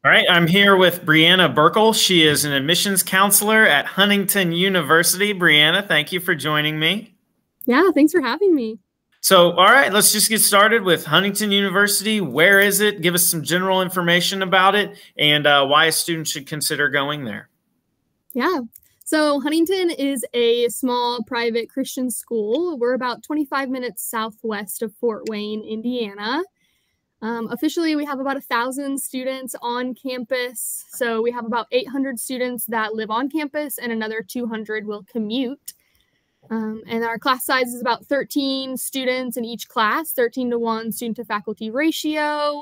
All right, I'm here with Brianna Burkle. She is an admissions counselor at Huntington University. Brianna, thank you for joining me. Yeah, thanks for having me. So, all right, let's just get started with Huntington University. Where is it? Give us some general information about it and why a student should consider going there. Yeah, so Huntington is a small private Christian school. We're about 25 minutes southwest of Fort Wayne, Indiana. Officially, we have about 1,000 students on campus. So we have about 800 students that live on campus and another 200 will commute. And our class size is about 13 students in each class, 13-to-1 student to faculty ratio.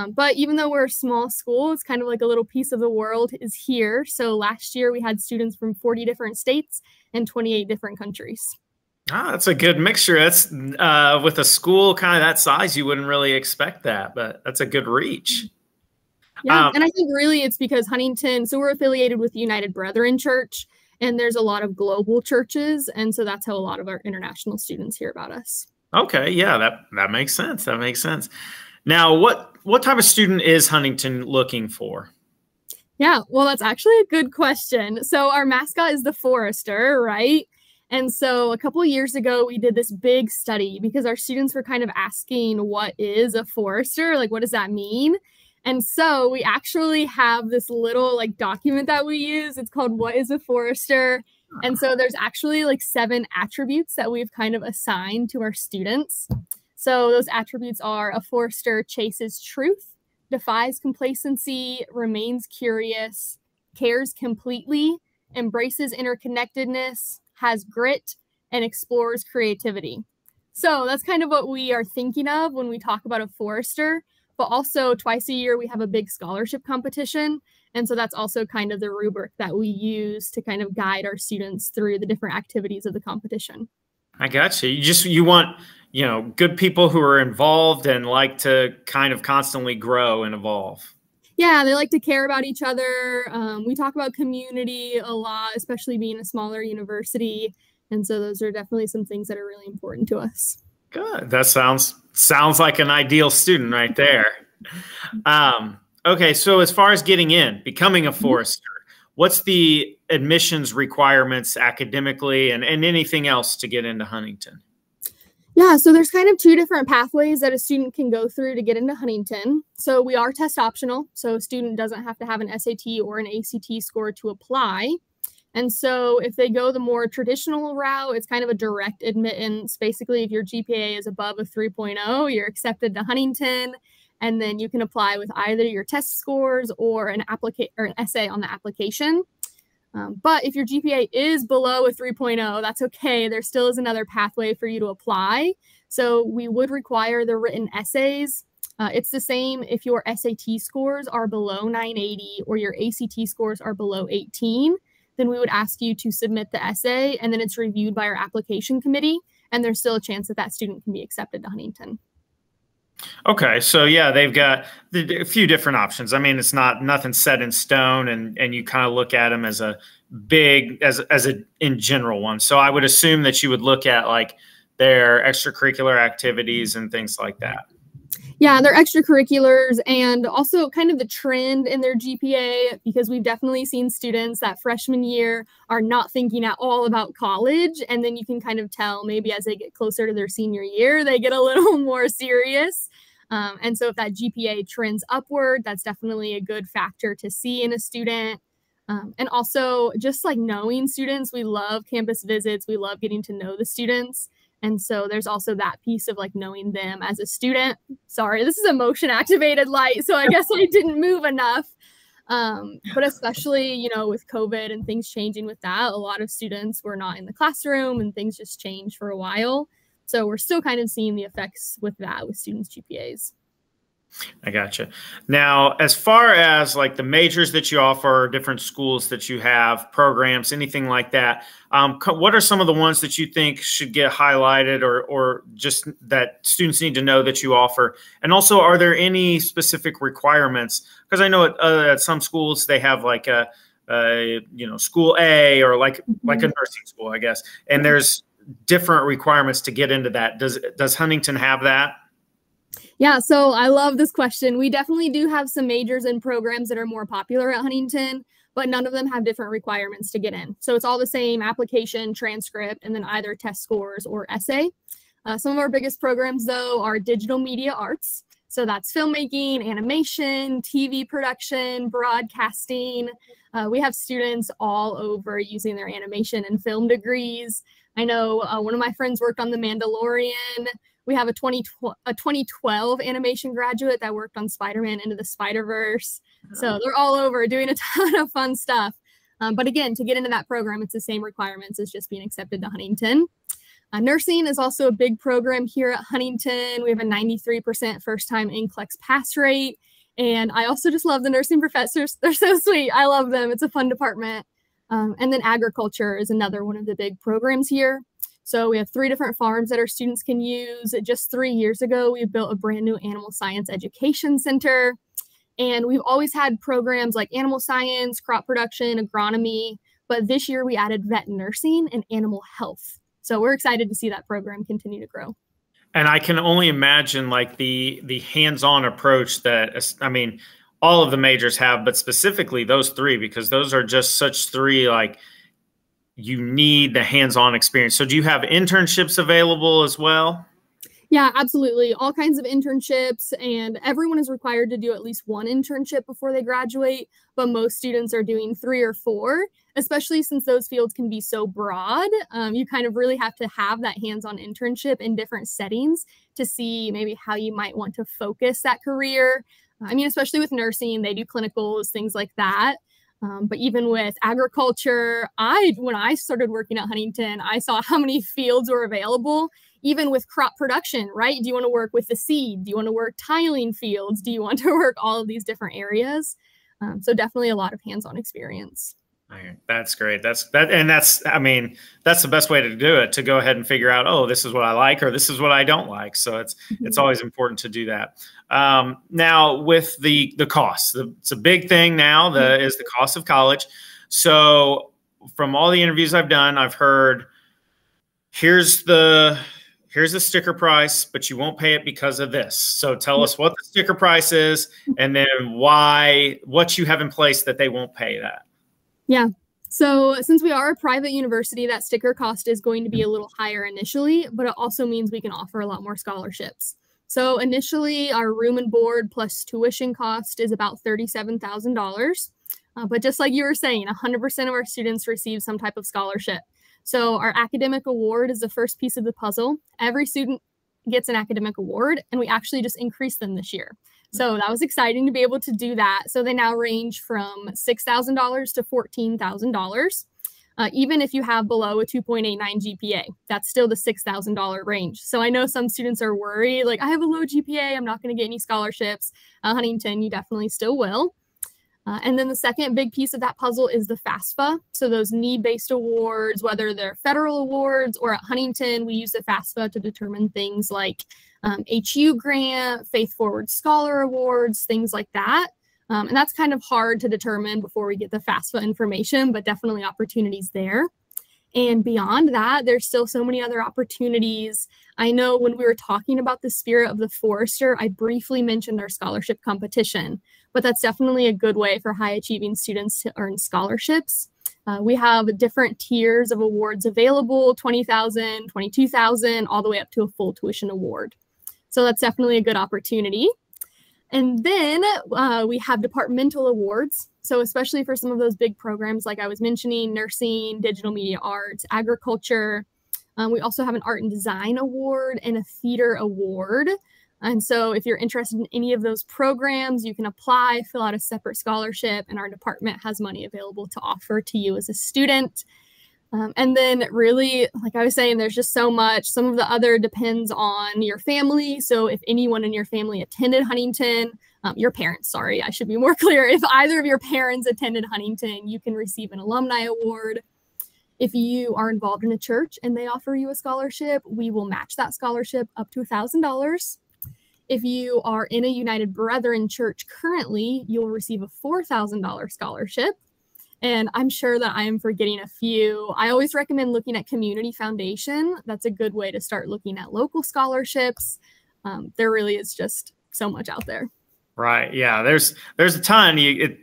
But even though we're a small school, it's kind of like a little piece of the world is here. So last year we had students from 40 different states and 28 different countries. Ah, that's a good mixture. That's with a school kind of that size, you wouldn't really expect that, but that's a good reach. Yeah, and I think really it's because Huntington, so we're affiliated with the United Brethren Church, and there's a lot of global churches, and so that's how a lot of our international students hear about us. Okay, yeah, that makes sense. That makes sense. Now, what type of student is Huntington looking for? Yeah, well, that's actually a good question. So our mascot is the Forester, right? And so a couple of years ago, we did this big study because our students were kind of asking, what is a forester? Like, what does that mean? And so we actually have this little document that we use. It's called What is a Forester? And so there's actually 7 attributes that we've kind of assigned to our students. So those attributes are: a forester chases truth, defies complacency, remains curious, cares completely, embraces interconnectedness, has grit, and explores creativity. So that's kind of what we are thinking of when we talk about a forester. But also twice a year, we have a big scholarship competition. And so that's also kind of the rubric that we use to kind of guide our students through the different activities of the competition. I got you. You want, good people who are involved and like to kind of constantly grow and evolve. Yeah, they like to care about each other. We talk about community a lot, especially being a smaller university. And so those are definitely some things that are really important to us. Good. That sounds like an ideal student right there. Okay, so as far as getting in, becoming a forester, what's the admissions requirements academically and anything else to get into Huntington? Yeah, so there's kind of 2 different pathways that a student can go through to get into Huntington. So we are test optional, so a student doesn't have to have an SAT or an ACT score to apply. And so if they go the more traditional route, it's kind of a direct admittance. Basically, if your GPA is above a 3.0, you're accepted to Huntington, and then you can apply with either your test scores or an essay on the application. But if your GPA is below a 3.0, that's okay. There still is another pathway for you to apply. So we would require the written essays. It's the same if your SAT scores are below 980 or your ACT scores are below 18, then we would ask you to submit the essay, and then it's reviewed by our application committee, and there's still a chance that that student can be accepted to Huntington. Okay, so yeah, they've got a few different options. I mean, it's nothing set in stone, and you kind of look at them as a in general one. So I would assume that you would look at their extracurricular activities and things like that. Yeah, their extracurriculars and also kind of the trend in their GPA, because we've definitely seen students that freshman year are not thinking at all about college. And then you can kind of tell maybe as they get closer to their senior year, they get a little more serious. And so if that GPA trends upward, that's definitely a good factor to see in a student. And also just knowing students, we love campus visits. We love getting to know the students. And so there's also that piece of knowing them as a student. Sorry, this is a motion activated light, so I guess I didn't move enough. But especially, with COVID and things changing with that, a lot of students were not in the classroom and things just changed for a while. So we're still kind of seeing the effects with that with students' GPAs. I gotcha. Now, as far as the majors that you offer, different schools that you have, programs, anything like that, what are some of the ones that you think should get highlighted or just that students need to know that you offer? And also, are there any specific requirements? Because I know at some schools they have school A or like a nursing school, I guess, and there's different requirements to get into that. Does Huntington have that? Yeah, so I love this question. We definitely do have some majors and programs that are more popular at Huntington, but none of them have different requirements to get in. So it's all the same application, transcript, and then either test scores or essay. Some of our biggest programs, though, are digital media arts. So that's filmmaking, animation, TV production, broadcasting. We have students all over using their animation and film degrees. I know one of my friends worked on The Mandalorian. We have a 2012 animation graduate that worked on Spider-Man Into the Spider-Verse. So they're all over doing a ton of fun stuff. But again, to get into that program, it's the same requirements as just being accepted to Huntington. Nursing is also a big program here at Huntington. We have a 93% first-time NCLEX pass rate. And I also just love the nursing professors. They're so sweet. I love them. It's a fun department. And then agriculture is another one of the big programs here. So we have 3 different farms that our students can use. Just 3 years ago, we built a brand new animal science education center. And we've always had programs like animal science, crop production, agronomy. But this year we added vet nursing and animal health. So we're excited to see that program continue to grow. And I can only imagine like the hands-on approach that, I mean, all of the majors have, but specifically those 3, because those are just such 3, like, you need the hands-on experience. So do you have internships available as well? Yeah, absolutely. All kinds of internships, and everyone is required to do at least 1 internship before they graduate, but most students are doing 3 or 4, especially since those fields can be so broad. You kind of really have to have that hands-on internship in different settings to see maybe how you might want to focus that career. I mean, especially with nursing, they do clinicals, things like that. But even with agriculture, when I started working at Huntington, I saw how many fields were available, even with crop production, right? Do you want to work with the seed? Do you want to work tiling fields? Do you want to work all of these different areas? So definitely a lot of hands-on experience. That's great. I mean, that's the best way to do it, to go ahead and figure out, oh, this is what I like, or this is what I don't like. So it's always important to do that. Now with the cost, it's a big thing now, is the cost of college. So from all the interviews I've done, I've heard, here's the sticker price, but you won't pay it because of this. So tell us what the sticker price is, and then what you have in place that they won't pay that. Yeah. So since we are a private university, that sticker cost is going to be a little higher initially, but it also means we can offer a lot more scholarships. So initially, our room and board plus tuition cost is about $37,000. But just like you were saying, 100% of our students receive some type of scholarship. So our academic award is the first piece of the puzzle. Every student gets an academic award, and we actually just increased them this year. So that was exciting to be able to do that. So they now range from $6,000 to $14,000. Even if you have below a 2.89 GPA, that's still the $6,000 range. So I know some students are worried, like, I have a low GPA, I'm not going to get any scholarships. Huntington, you definitely still will. And then the second big piece of that puzzle is the FAFSA. So those need-based awards, whether they're federal awards or at Huntington, we use the FAFSA to determine things like HU grant, Faith Forward Scholar Awards, things like that. And that's kind of hard to determine before we get the FAFSA information, but definitely opportunities there. And beyond that, there's still so many other opportunities. I know when we were talking about the spirit of the Forester, I briefly mentioned our scholarship competition, but that's definitely a good way for high achieving students to earn scholarships. We have different tiers of awards available, $20,000, $22,000, all the way up to a full tuition award. So that's definitely a good opportunity. And then we have departmental awards. So especially for some of those big programs, like I was mentioning, nursing, digital media arts, agriculture. We also have an art and design award and a theater award. And so if you're interested in any of those programs, you can apply, fill out a separate scholarship, and our department has money available to offer to you as a student. And then really, like I was saying, there's just so much. Some of the other depends on your family. So if anyone in your family attended Huntington, your parents, sorry, I should be more clear. If either of your parents attended Huntington, you can receive an alumni award. If you are involved in a church and they offer you a scholarship, we will match that scholarship up to $1,000. If you are in a United Brethren church currently, you'll receive a $4,000 scholarship. And I'm sure that I am forgetting a few. I always recommend looking at Community Foundation. That's a good way to start looking at local scholarships. There really is just so much out there. Right. Yeah. There's a ton.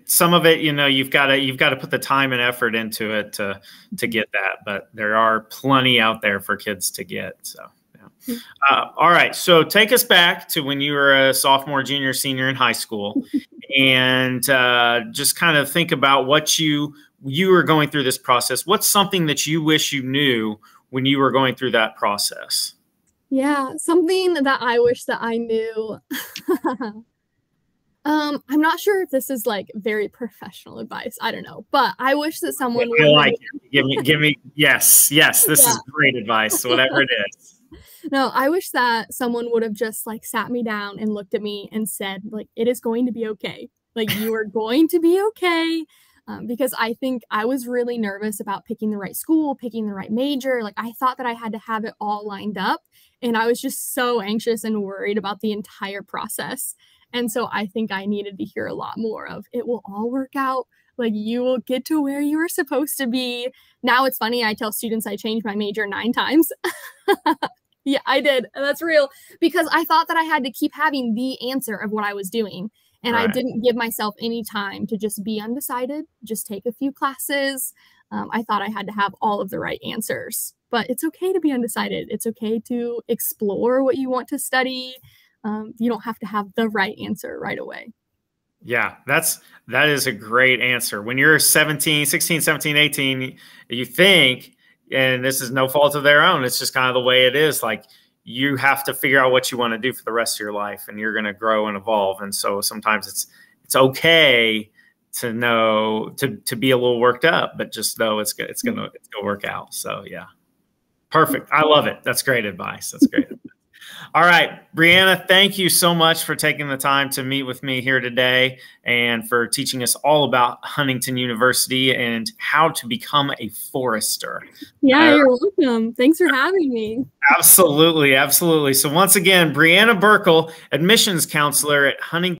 Some of it, you've got to put the time and effort into it to get that. But there are plenty out there for kids to get. So, yeah. All right. So take us back to when you were a sophomore, junior, senior in high school, and just kind of think about what you were going through this process. What's something that you wish you knew when you were going through that process? Yeah, something that I wish that I knew. I'm not sure if this is like very professional advice. I don't know, but I wish that someone would. I like it. Give me. Yes. This is great advice. Whatever it is. No, I wish that someone would have just like sat me down and looked at me and said, like, it is going to be okay. Like, you are going to be okay. Because I think I was really nervous about picking the right school, picking the right major. Like, I thought that I had to have it all lined up. And I was just so anxious and worried about the entire process. And so I think I needed to hear a lot more of, it will all work out. Like, you will get to where you were supposed to be. Now it's funny. I tell students I changed my major 9 times. Yeah, I did. And that's real, because I thought that I had to keep having the answer of what I was doing. And I didn't give myself any time to just be undecided, just take a few classes. I thought I had to have all of the right answers, but it's okay to be undecided. It's okay to explore what you want to study. You don't have to have the right answer right away. Yeah, that is a great answer. When you're 16, 17, 18, you think, and this is no fault of their own, it's just kind of the way it is. Like, you have to figure out what you want to do for the rest of your life, and you're going to grow and evolve. And so sometimes it's okay to know, to be a little worked up, but just know it's going to work out. So yeah, perfect. I love it. That's great advice. That's great. All right, Brianna, thank you so much for taking the time to meet with me here today and for teaching us all about Huntington University and how to become a forester. Yeah, you're welcome. Thanks for having me. Absolutely, absolutely. So once again, Brianna Burkle, admissions counselor at Huntington